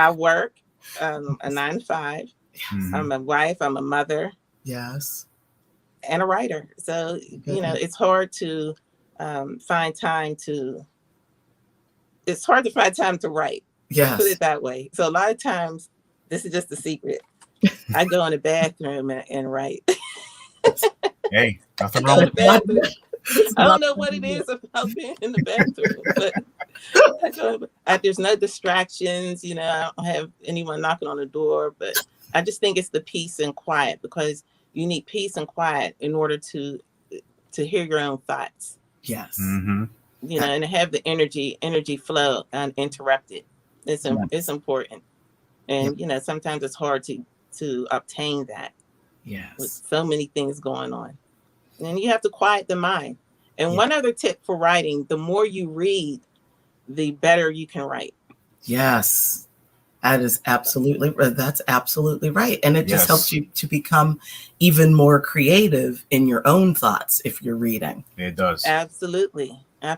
I work a 9 to 5. Mm-hmm. I'm a wife. I'm a mother. Yes. And a writer. So, it's hard to find time to. It's hard to find time to write. Yes. Put it that way. So a lot of times, this is just a secret. I go in the bathroom and write. Hey, nothing wrong with that. I don't know what it is about being in the bathroom, but there's no distractions. I don't have anyone knocking on the door, but I just think it's the peace and quiet, because you need peace and quiet in order to hear your own thoughts. Yes. Mm-hmm. And to have the energy flow uninterrupted. It's important. And, sometimes it's hard to obtain that. Yes. With so many things going on. And you have to quiet the mind. And one other tip for writing, the more you read, the better you can write. Yes. That's absolutely right. And it just helps you to become even more creative in your own thoughts if you're reading. It does. Absolutely. Yeah.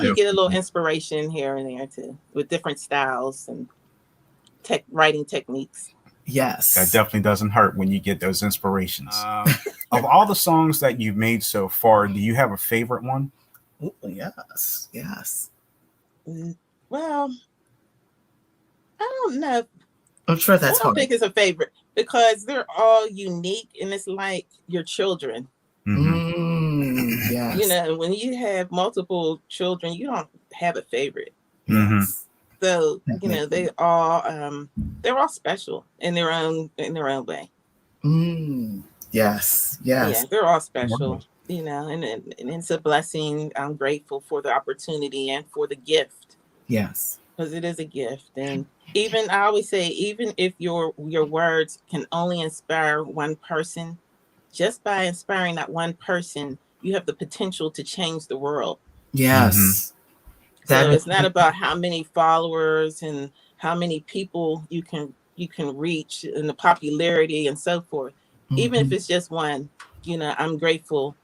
You get a little inspiration here and there too, with different styles and writing techniques. Yes. That definitely doesn't hurt when you get those inspirations. Of all the songs that you've made so far, do you have a favorite one? Ooh, yes. Well, I don't know. I'm sure that's hard. I don't think it's a favorite, because they're all unique, and it's like your children. Mm-hmm. Yes. When you have multiple children, you don't have a favorite. Mm-hmm. So they're all special in their own way. Yes. Yeah, they're all special. And it's a blessing. I'm grateful for the opportunity and for the gift. Yes. Because it is a gift. And even, I always say, even if your words can only inspire one person, just by inspiring that one person, you have the potential to change the world. Yes. Mm-hmm. So it's not about how many followers and how many people you can reach and the popularity and so forth. Mm-hmm. Even if it's just one, I'm grateful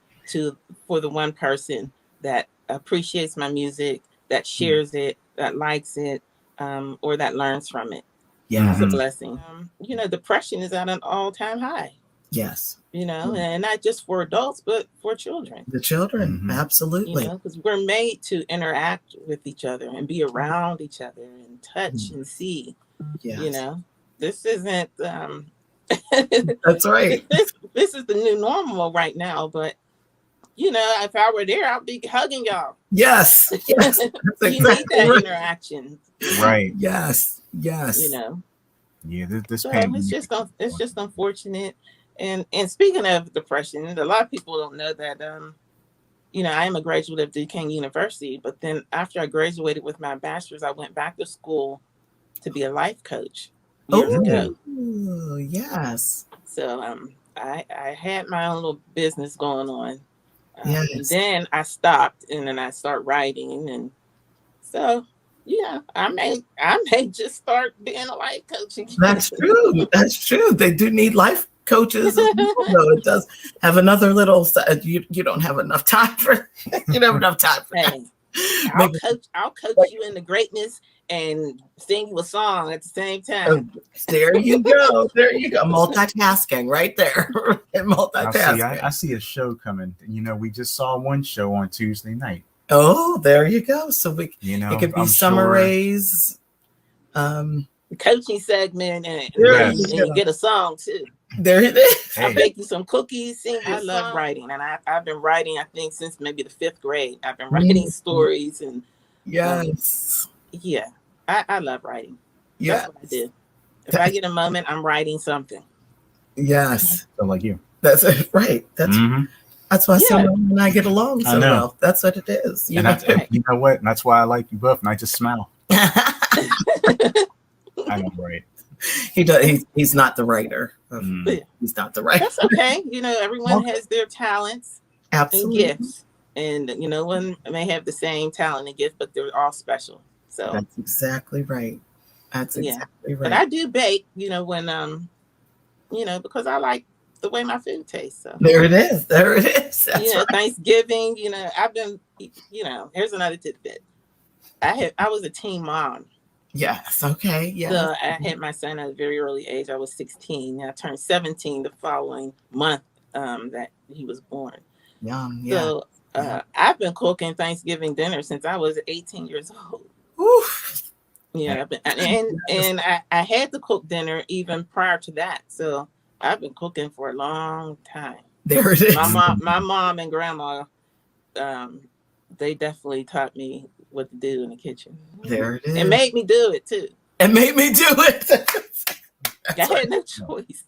for the one person that appreciates my music, that shares it, that likes it, or that learns from it. Yeah. It's a blessing. Depression is at an all-time high. Yes. And not just for adults, but for children. The children, mm-hmm. Absolutely. Because we're made to interact with each other and be around each other and touch and see. Yes. This isn't. That's right. This is the new normal right now. But if I were there, I'd be hugging y'all. Yes. You need that interaction. Right. Yes. Yeah. This pain. It's just unfortunate. And speaking of depression, a lot of people don't know that, I am a graduate of Duquesne University, but then after I graduated with my bachelor's, I went back to school to be a life coach years ago. Oh, yes. So I had my own little business going on. Yes. And then I stopped, and then I started writing. And so, I may just start being a life coach again. That's true. They do need life coaches. It does have another little. You don't have enough time for. You don't have enough time for that. I'll coach you into greatness and sing you a song at the same time. There you go. Multitasking right there. Multitasking. I see a show coming. We just saw one show on Tuesday night. Oh, there you go. So it could be Summer Rays. Coaching segment, and you get a song too. There it is. I'll bake you some cookies. I love writing, and I've been writing, I think, since maybe the 5th grade. I've been writing stories, and yes, I love writing. Yeah, that's what I do. If I get a moment, I'm writing something. Yes, so like you. That's it, right. That's why Simone and I get along so well. That's what it is. You know what? And that's why I like you both, and I just smile. I know, right? He does. He's not the writer. He's not the writer. That's okay. Everyone has their talents and gifts, and one may have the same talent and gift, but they're all special. So that's exactly right. Exactly right. But I do bake. When because I like the way my food tastes. So there it is. That's right. Thanksgiving. I've been. Here's another tidbit. I was a teen mom Yes. Okay. Yeah. So I had my son at a very early age. I was 16. I turned 17 the following month that he was born. Yum. Yeah. So I've been cooking Thanksgiving dinner since I was 18 years old. Oof. Yeah, and I had to cook dinner even prior to that. So I've been cooking for a long time. There it is. My mom and grandma, they definitely taught me what to do in the kitchen. There it is. And made me do it too. And made me do it. I had no choice.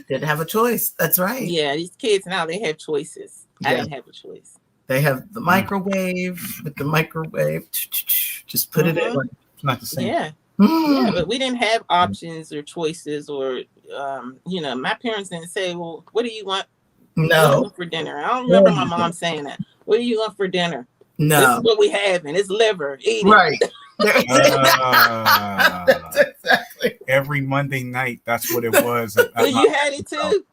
Didn't have a choice. That's right. Yeah, these kids now, they have choices. I didn't have a choice. They have the microwave with the microwave. Just put it in. It's not the same. Yeah. Yeah, but we didn't have options or choices or, my parents didn't say, well, what do you want? No. For dinner? I don't remember my mom saying that. What do you want for dinner? No. This is what we have, and it's liver. Eat it. Right. That's exactly. Every Monday night, that's what it was. Well, you had it too?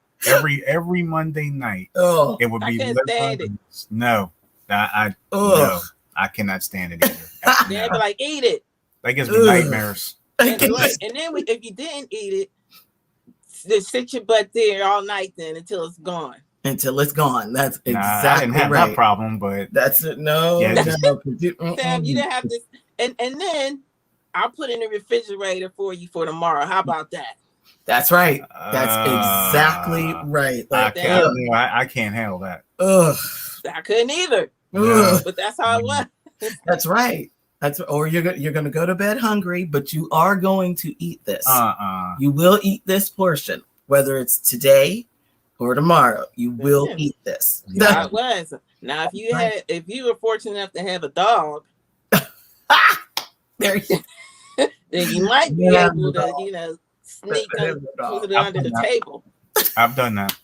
Every Monday night, it would be can't stand it. No, no, I cannot stand it either. They'd be like, eat it. That gives me nightmares. And then if you didn't eat it, just sit your butt there all night then until it's gone. Until it's gone. That's exactly I didn't have right. that problem, but that's it. No, yeah, no. Sam, you didn't have this. And then I'll put it in the refrigerator for you for tomorrow. How about that? That's right. That's exactly right. Like, I can't handle that. Ugh. I couldn't either. Ugh. But that's how it was. That's right. Or you're going to go to bed hungry, but you are going to eat this. You will eat this portion, whether it's today or tomorrow. You will eat this. That was. Now, if you were fortunate enough to have a dog, there you then you might be able to, sneak put it under the table. I've done that.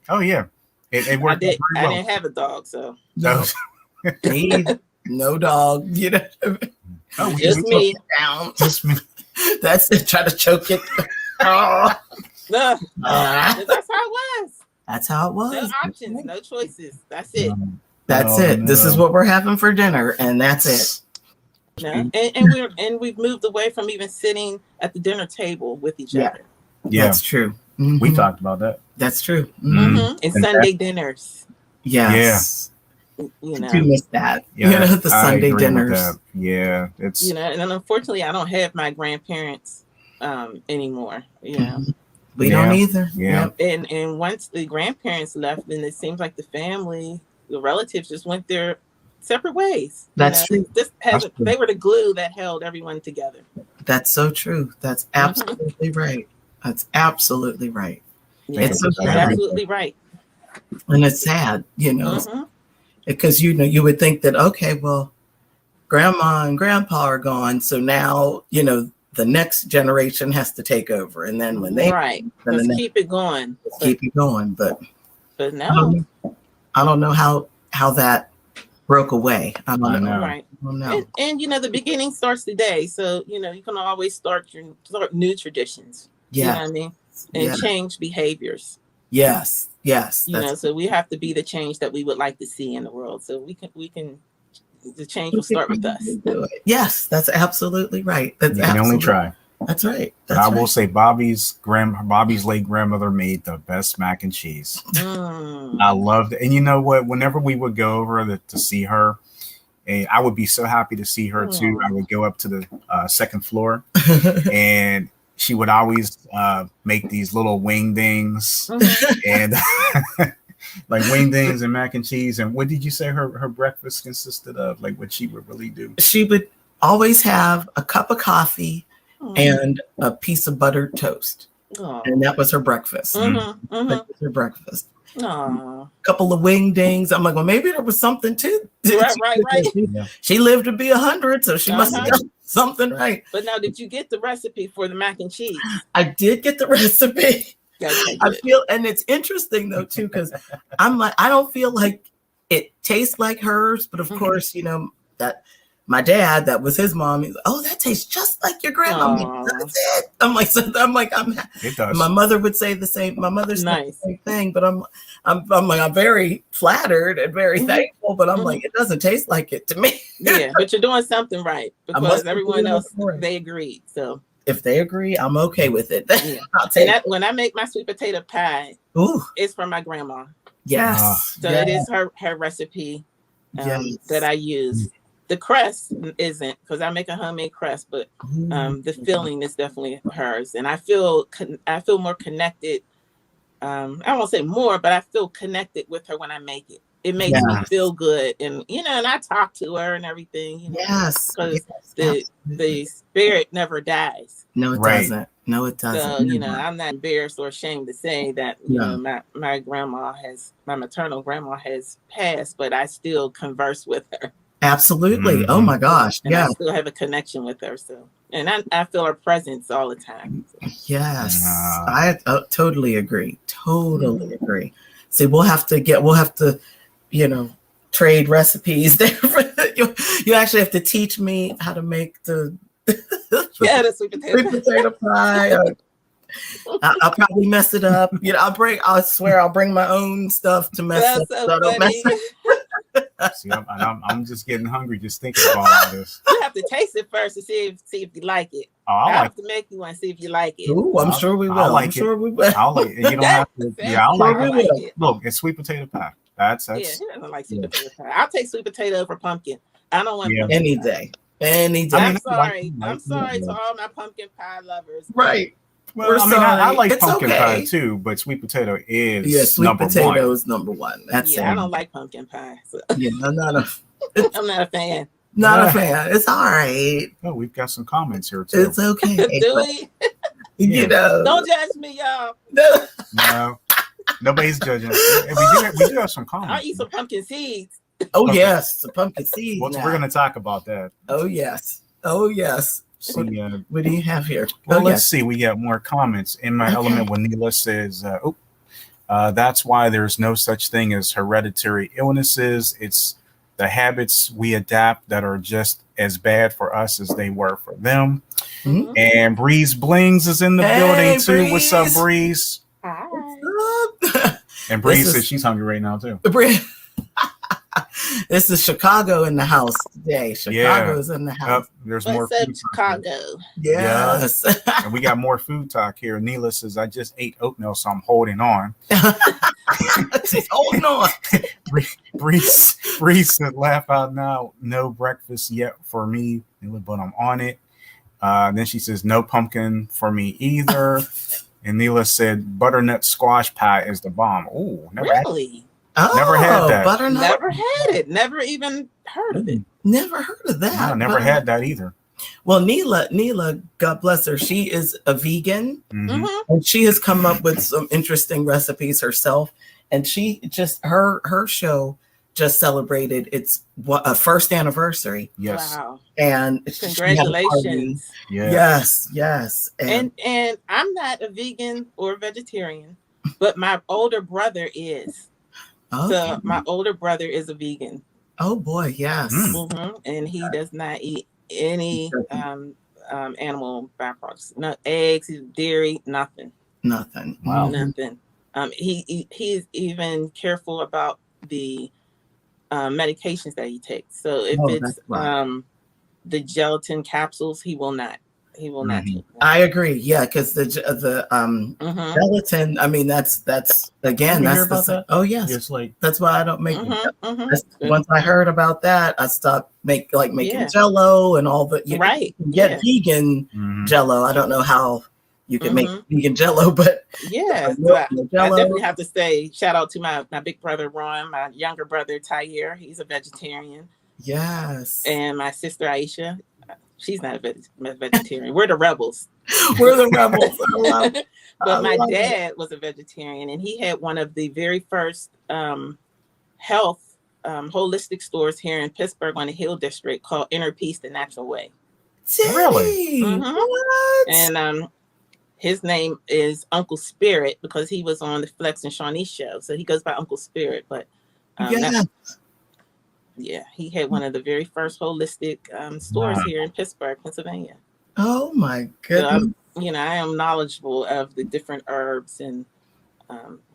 Oh yeah, it worked. I didn't have a dog, so no dog. Just me. Down. Just me. That's it. Try to choke it. That's how it was. That's how it was. No options, no choices. That's it. That's it. No. This is what we're having for dinner, and that's it. No. And we've moved away from even sitting at the dinner table with each other. Yeah, that's true. Mm-hmm. We talked about that. That's true. Mm-hmm. And Sunday dinners. Yes. Yeah. I do miss that. Yeah, the Sunday dinners. Yeah, it's and unfortunately, I don't have my grandparents anymore. We don't either. Yeah. And once the grandparents left, then it seems like the relatives just went their separate ways. That's true. They were the glue that held everyone together. That's so true. That's absolutely right. That's absolutely right. Yeah, it's so absolutely right. And it's sad, because you would think that, okay, well, grandma and grandpa are gone, so now the next generation has to take over, and then when they let's keep it going. Keep it going, but no, I don't know how that broke away. I don't know. Right. I don't know. And the beginning starts today, so you can always start new traditions. Yeah. You know what I mean? And change behaviors. Yes. So we have to be the change that we would like to see in the world. So we can. The change will start with us. Yes, that's absolutely right. You can only try. That's right. But I will say Bobby's late grandmother made the best mac and cheese. I loved it. And you know what? Whenever we would go over to see her, I would be so happy to see her too. I would go up to the second floor and she would always make these little wing dings and like wingdings and mac and cheese. And what did you say her breakfast consisted of? Like what she would really do? She would always have a cup of coffee and a piece of buttered toast. And that was her breakfast. That was her breakfast. A couple of wingdings. I'm like, well, maybe there was something too. Right. She lived to be 100, so she must have done something right. But now, did you get the recipe for the mac and cheese? I did get the recipe. Okay, I feel, and it's interesting though too, because I'm like, I don't feel like it tastes like hers, but of course, that my dad, that was his mom. He's like, oh, that tastes just like your grandma. I'm like, that's it. It does. My mother would say the same. My mother said the same thing, but I'm very flattered and very thankful, but I'm like, it doesn't taste like it to me. Yeah, but you're doing something right because everyone else, they agreed. So if they agree, I'm okay with it. Yeah. I'll take it. When I make my sweet potato pie, it's from my grandma. Yes. So it is her recipe that I use. The crust isn't, because I make a homemade crust, but the filling is definitely hers. And I feel more connected. I won't say more, but I feel connected with her when I make it. It makes me feel good, and and I talk to her and everything. Because the spirit never dies. No, it doesn't. No, it doesn't. So I'm not embarrassed or ashamed to say that my grandma my maternal grandma has passed, but I still converse with her. Absolutely. Oh my gosh. And I still have a connection with her. So, and I feel her presence all the time. So. Yes, I totally agree. Totally agree. See, we'll have to, trade recipes there. You actually have to teach me how to make the sweet potato pie. I'll probably mess it up. I swear I'll bring my own stuff to mess up. So I don't mess it. See, I'm just getting hungry just thinking about all this. You have to taste it first to see if you like it. I have to make you one, see if you like it. Ooh, I'm sure we will. I'm sure we will. I'll like it. You don't have to. Yeah, I'll like it. Look, it's sweet potato pie. That's yeah. He doesn't like sweet potato pie. I'll take sweet potato over pumpkin. I don't want pumpkin any pie. day. Any day. I'm sorry to all my pumpkin pie lovers. Right. Well, I like pumpkin pie too, but sweet potato is sweet potato is number one. That's I don't like pumpkin pie. So. Yeah, I'm not a fan. Not a fan. It's all right. Oh, we've got some comments here too. It's okay. Do we? Don't judge me, y'all. No, nobody's judging. We do have some comments. I'll eat some pumpkin seeds. Oh yes, some pumpkin seeds. Well, we're going to talk about that. Oh yes. See, what do you have here? Well, let's see. We got more comments. In my element, when Neela says, that's why there's no such thing as hereditary illnesses. It's the habits we adapt that are just as bad for us as they were for them. Mm-hmm. And Breeze Blings is in the building too. Breeze. What's up, Breeze? Hi. And Breeze says she's hungry right now too. This is Chicago in the house today. Chicago's in the house. There's What's more up, Chicago? Yes. And we got more food talk here. Neela says, I just ate oatmeal, so I'm holding on. She's holding on. Breeze said, laugh out now. No breakfast yet for me, but I'm on it. Then she says, no pumpkin for me either. And Neela said, butternut squash pie is the bomb. Oh, really? Never had that. Butternut. Never had it. Never even heard of it. Never heard of that. No, never had that either. Well, Neela, God bless her, she is a vegan, and she has come up with some interesting recipes herself. And she just her show just celebrated its first anniversary. Yes. Wow. And congratulations. Yes. And I'm not a vegan or vegetarian, but my older brother is. Okay. So my older brother is a vegan. Oh boy, yes. And he does not eat any animal byproducts. No eggs, dairy, nothing. Wow. Nothing. He's even careful about the medications that he takes. So if it's the gelatin capsules, he will not. He will not take that. I agree. Yeah, because the gelatin. I mean, that's again. That's the. Oh yes. It's like that's why I don't make. Once I heard about that, I stopped making Jello and all the. Get vegan Jello. I don't know how you can make vegan Jello, but I definitely have to say shout out to my big brother Ron, my younger brother Tyre. He's a vegetarian. Yes. And my sister Aisha. She's not a vegetarian. We're the rebels. We're the rebels. But my dad was a vegetarian, and he had one of the very first health holistic stores here in Pittsburgh on the Hill District called Inner Peace the Natural Way. Really? What? And his name is Uncle Spirit because he was on the Flex and Shawnee show. So he goes by Uncle Spirit. But Yeah, he had one of the very first holistic stores here in Pittsburgh, Pennsylvania. Oh my goodness! So I am knowledgeable of the different herbs, and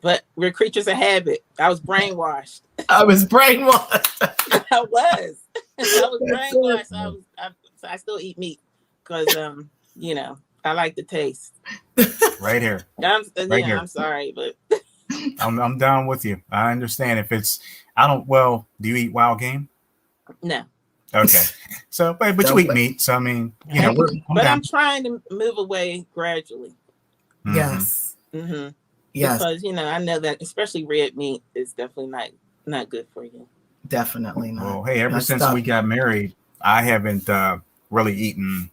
but we're creatures of habit. I was brainwashed. I was brainwashed. I was brainwashed. So I still eat meat because I like the taste. Right here. Here. I'm sorry, but I'm down with you. I understand if it's. Do you eat wild game? No. Okay. So, but you eat meat. So, I mean, I'm trying to move away gradually. Mm-hmm. Yes. Mm-hmm. Yes. Because, I know that especially red meat is definitely not good for you. Definitely not. Well, hey, ever since we got married, I haven't really eaten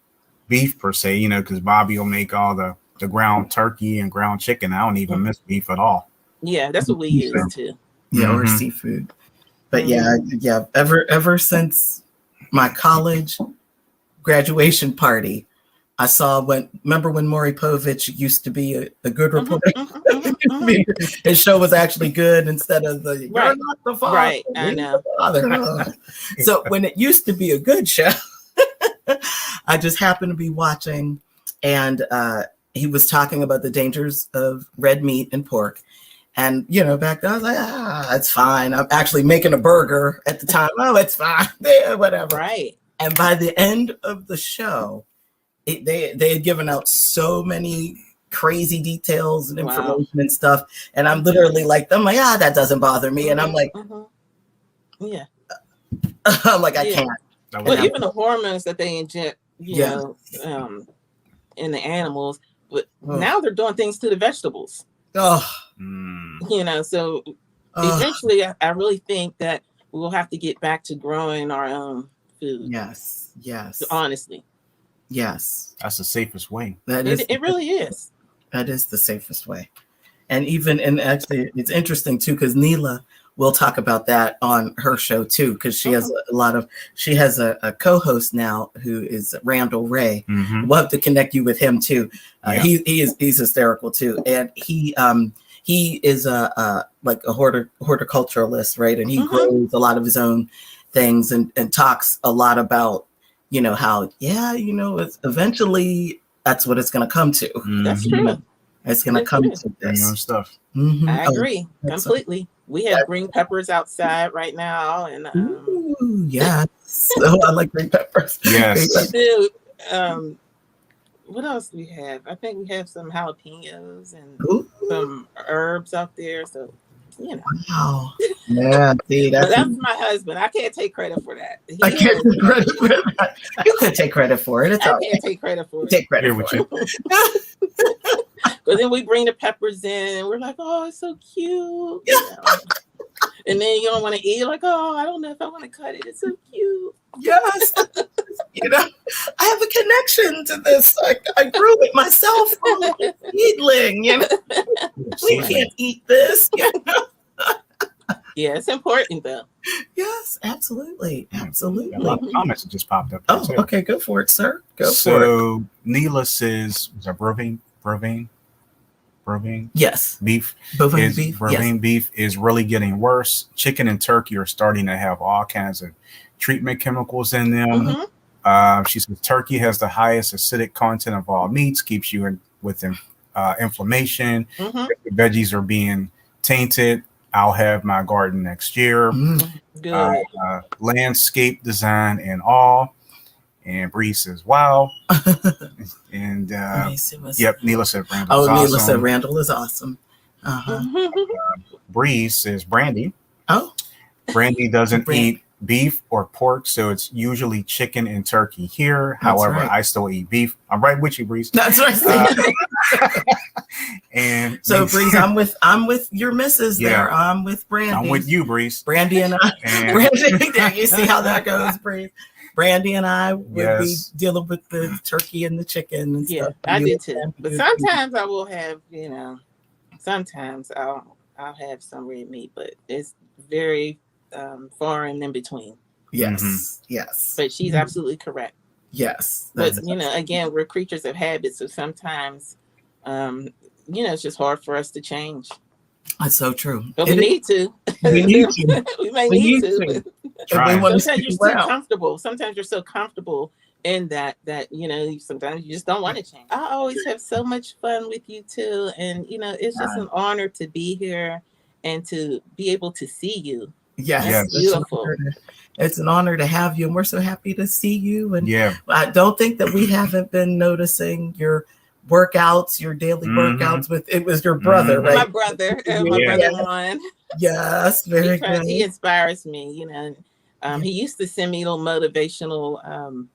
beef per se, because Bobby will make all the ground turkey and ground chicken. I don't even miss beef at all. Yeah, that's what we use too. Yeah, or seafood. But yeah, ever since my college graduation party, I saw remember when Maury Povich used to be a good reporter? His show was actually good instead of the you're not the father. Right, I know. So when it used to be a good show, I just happened to be watching, and he was talking about the dangers of red meat and pork. And, back then I was like, it's fine. I'm actually making a burger at the time. Oh, it's fine. Yeah, whatever. Right. And by the end of the show, they had given out so many crazy details and information and stuff. And I'm literally like, that doesn't bother me. And I'm like, yeah. I'm like, I can't. Well, even the hormones that they inject, in the animals, but now they're doing things to the vegetables. Oh, so eventually I really think that we'll have to get back to growing our own food. Yes. Honestly. Yes. That's the safest way. It really is. That is the safest way. And actually it's interesting too, because Neela will talk about that on her show too, because she has she has a co-host now who is Randall Ray. Mm-hmm. We'll have to connect you with him too. He's hysterical too. And he is like a horticulturalist, right? And he grows a lot of his own things and talks a lot about, how, it's eventually that's what it's going to come to. Mm-hmm. That's true. It's going to come to this stuff. Mm-hmm. I agree completely. We have green peppers outside right now, and yes, I like green peppers. Yes, dude. What else do we have? I think we have some jalapenos and some herbs out there. So, Wow. Yeah, see, that's my husband. I can't take credit for that. I can't take credit for that. You could take credit for it. I can't take credit for it. Take credit for it. But then we bring the peppers in, and we're like, "Oh, it's so cute." And then you don't want to eat. You're like, "Oh, I don't know if I want to cut it. It's so cute." Yes. I have a connection to this. I grew it myself from a seedling. We can't eat this. Yeah, it's important though. Yes, absolutely. Absolutely. A lot of comments that just popped up. Oh, okay. Go for it, sir. Go for it. So Neela says, was that bovine? Yes. Beef. Bovine beef. Bovine beef is really getting worse. Chicken and turkey are starting to have all kinds of treatment chemicals in them. Mm-hmm. She says turkey has the highest acidic content of all meats, keeps you with inflammation. Mm-hmm. The veggies are being tainted. I'll have my garden next year. Good. Landscape design and all. And Bree says, wow. And Neela said Randall is awesome. Neela said Randall is awesome. Bree says Brandy. Oh. Brandy doesn't eat beef or pork, so it's usually chicken and turkey here. However, I still eat beef. I'm right with you, Breeze. That's right. And so, Breeze, I'm with your missus there. I'm with Brandy. I'm with you, Breeze. Brandy and I. Brandy, there you see how that goes, Breeze. Brandy and I would be dealing with the turkey and the chicken and stuff. I do too. But sometimes I will have, sometimes I'll have some red meat, but it's very far and in between. Yes. Yes. But she's absolutely correct. Yes. But again, we're creatures of habit, so sometimes it's just hard for us to change. That's so true. But we need to. We need to. We may need to. Sometimes you're too comfortable. Sometimes you're so comfortable in that sometimes you just don't want to change. I always have so much fun with you too. And, it's just an honor to be here and to be able to see you. Yes. It's beautiful. It's an honor to have you. And we're so happy to see you. And I don't think that we haven't been noticing your workouts, your daily workouts it was your brother, right? My brother Ron. Yes, very good. He inspires me, he used to send me little motivational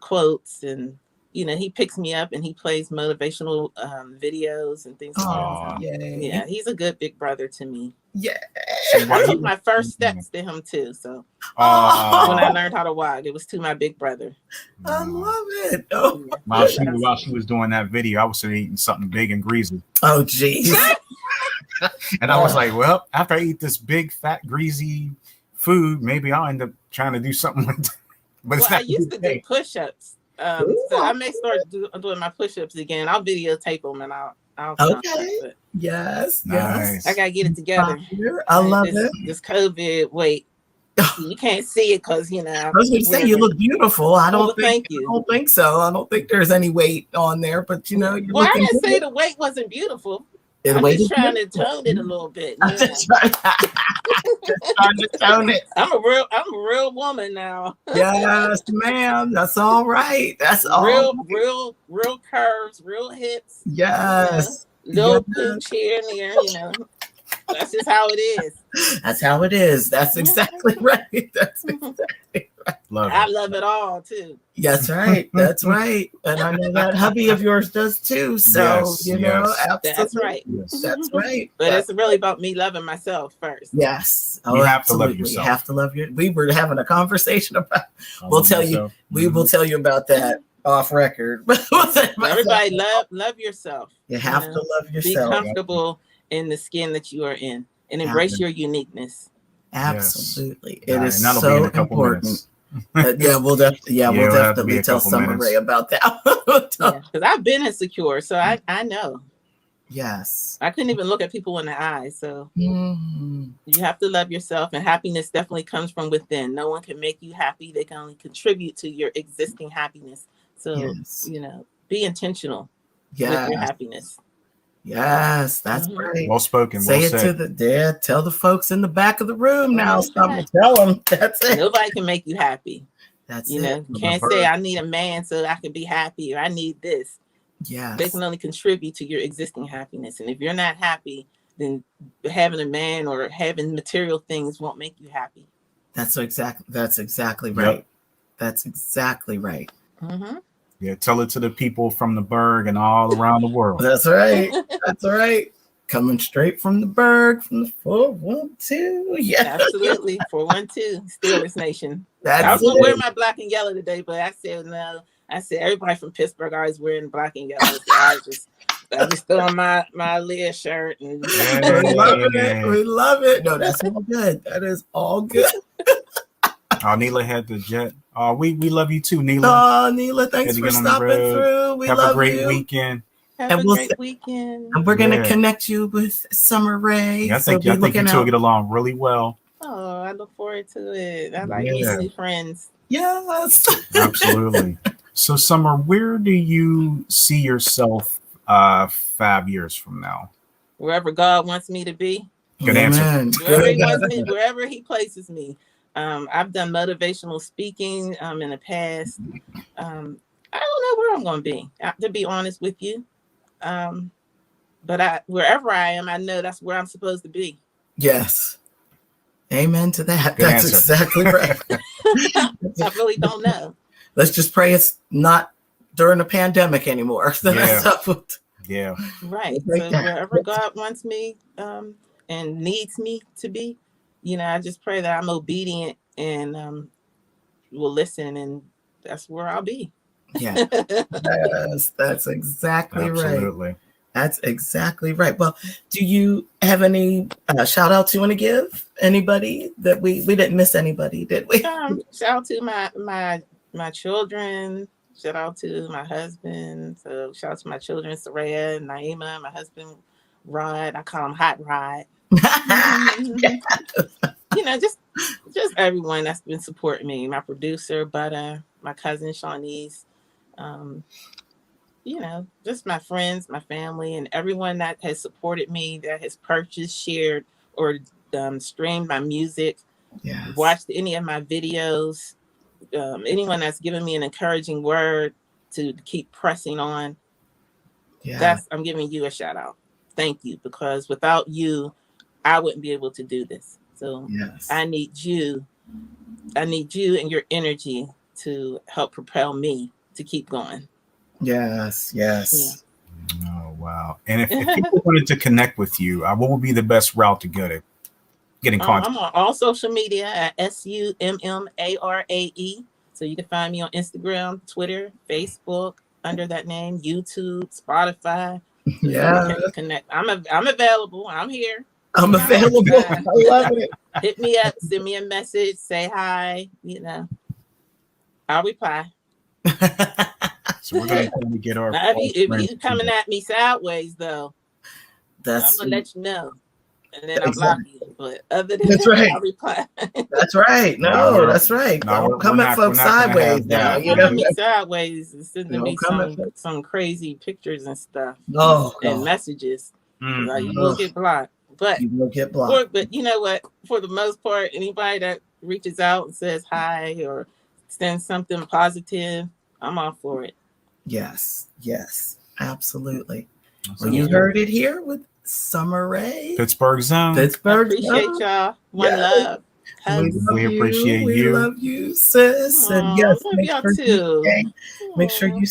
quotes, and he picks me up and he plays motivational videos and things like that. Yeah, he's a good big brother to me. Yeah. I took my first steps to him too. So when I learned how to walk, it was to my big brother. I love it. While she was doing that video, I was eating something big and greasy. Oh, geez. And I was like, well, after I eat this big, fat, greasy food, maybe I'll end up trying to do something like that. But I used to do push-ups. So I may start doing my push-ups again. I'll videotape them and I'll okay. Yes. Nice. I gotta get it together. I love it. This COVID, wait. You can't see it because I was going to say you look beautiful. I don't think so. I don't think there's any weight on there, but I didn't say the weight wasn't beautiful. I'm just trying to tone it a little bit. Just trying to tone it. I'm a real woman now. Yes, ma'am. That's all right. That's all real curves, real hips. Yes. No pooch here and there, That's just how it is. That's how it is. That's exactly right. That's exactly right. I love it all too. That's right. That's right. And I know that hubby of yours does too. So absolutely. That's right. Yes. That's right. But it's really about me loving myself first. Yes. You have to love yourself. You have to love we were having a conversation about we will tell you about that off record. Everybody love yourself. You have to love yourself. Be comfortable in the skin that you are in and embrace your uniquenause. Absolutely. Yes. It is so important. We'll definitely tell Summer Rae about that. Because I've been insecure, so I know. Yes. I couldn't even look at people in the eyes. So you have to love yourself, and happiness definitely comes from within. No one can make you happy. They can only contribute to your existing happiness. So, be intentional with your happiness. Yes, that's right. Well spoken. Say well it said. Tell the folks in the back of the room now. Something. Tell them. That's it. Nobody can make you happy. That's it. You can't say I need a man so I can be happy, or I need this. Yeah. They can only contribute to your existing happiness. And if you're not happy, then having a man or having material things won't make you happy. That's exactly right. Yep. That's exactly right. Mm-hmm. Yeah, tell it to the people from the Berg and all around the world. That's right. That's right. Coming straight from the Berg, from the 412. Yeah, absolutely. 412, Steelers Nation. I was going to wear my black and yellow today, but I said no. I said everybody from Pittsburgh always wearing black and yellow. So I just throw on my Leah shirt. And we love it. We love it. No, that's all good. That is all good. Neela had the jet. We love you too, Neela. Oh, Neela, thanks for stopping through. We have love a great you. weekend. Have a great weekend. And we're going to connect you with Summer Rae. Yeah, I think you two get along really well. Oh, I look forward to it. I like meeting new friends. Yes. Absolutely. So, Summer, where do you see yourself 5 years from now? Wherever God wants me to be. Good answer. Wherever he places me. I've done motivational speaking in the past. I don't know where I'm going to be, to be honest with you. But wherever I am, I know that's where I'm supposed to be. Yes. Amen to that. Good That's answer. exactly right. I really don't know. Let's just pray it's not during the pandemic anymore. Yeah. Right. So wherever God wants me and needs me to be, I just pray that I'm obedient and will listen, and that's where I'll be. Yeah. Yes, that's exactly right. That's exactly right. Well, do you have any shout out to want to give anybody that we didn't miss anybody, did we? Shout out to my children. Shout out to my husband. So shout out to my children, Saraya and Naima, my husband, Rod. I call him Hot Rod. You know, just everyone that's been supporting me. My producer, Butter, my cousin Shawnee's, you know, just my friends, my family, and everyone that has supported me, that has purchased, shared, or streamed my music, watched any of my videos, anyone that's given me an encouraging word to keep pressing on. I'm giving you a shout out. Thank you, because without you, I wouldn't be able to do this. So I need you and your energy to help propel me to keep going. Yes. Oh, wow. And if people wanted to connect with you, what would be the best route to get in contact? I'm on all social media at SUMMARAE. So you can find me on Instagram, Twitter, Facebook, under that name, YouTube, Spotify. So connect. I'm available. I'm here. I'm available. I love it. Hit me up, send me a message, say hi. You know, I'll reply. So we're going to get our. If you coming at me sideways, though, I'm gonna let you know, and then I'll block you. But other than that, I'll reply. That's right. No, that's right. Don't come at folks sideways now. You know, me sideways and sending me some crazy pictures and stuff. And messages. Like, you will get blocked. But you will get blocked. But you know what? For the most part, anybody that reaches out and says hi or sends something positive, I'm all for it. Yes, absolutely. Well, you heard it here with Summer Rae, Pittsburgh Zone. I appreciate y'all. One love. We appreciate you. We love you, sis. And yes, make sure you